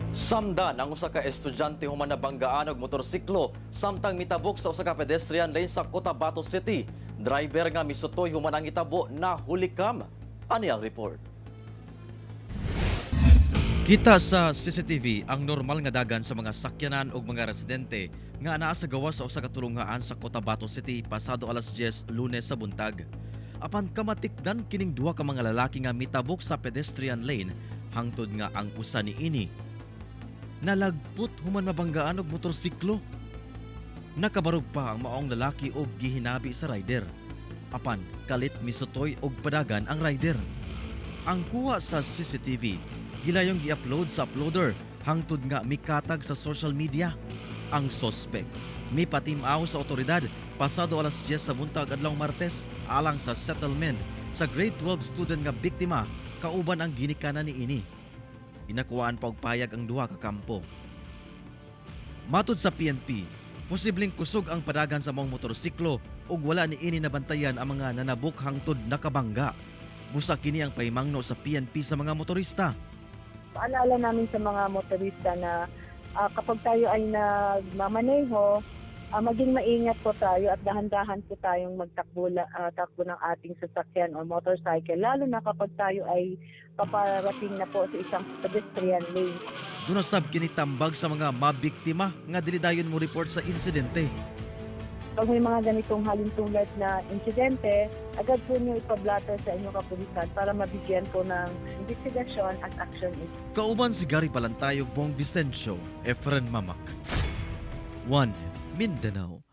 Samdan ang usa ka estudyante human nabanggaan og motorsiklo samtang mitabok sa usa ka pedestrian lane sa Cotabato City. Driver nga misutoy human ang itabo na hulikam. Ani ang report. Kita sa CCTV ang normal nga dagan sa mga sakyanan ug mga residente nga anaa sa gawas sa usa ka tulungaan sa Cotabato City pasado alas 10 Lunes sa buntag. Apan kamatikdan kining duha ka mga lalaki nga mitabok sa pedestrian lane hangtod nga ang usa niini nalagpot human mabanggaan og motorsiklo. Nakabarog pa ang maong lalaki og gihinabi sa rider. Apan kalit misutoy og padagan ang rider. Ang kuha sa CCTV gilayong gi-upload sa uploader hangtod nga mikatag sa social media. Ang suspect mipatimaw sa otoridad pasado alas 10 sa buntag adlawng Martes alang sa settlement sa grade 12 student nga biktima kauban ang ginikanan niini. Inakuhaan pa og payag ang duha ka kampo. Matod sa PNP, posibleng kusog ang padagan sa mong motorsiklo ug wala niini nabantayan ang mga nanabok hangtod nakabangga. Busa kini ang pahimangno sa PNP sa mga motorista. Paalala namin sa mga motorista na kapag tayo ay nagmamaneho, maging maingat po tayo at dahan-dahan po tayong takbo ng ating sasakyan o motorcycle, lalo na kapag tayo ay paparating na po sa isang pedestrian lane. Dunasab kini tambag sa mga mabiktima nga dili dayon mo report sa insidente. Pag may mga ganitong halintulad na insidente, agad po niyo ipablatter sa inyong kapulisan para mabigyan po ng investigasyon at action. Kauban si Gary Palantayog, Bong Vicencio, Efren Mamak. 1 Mindanao.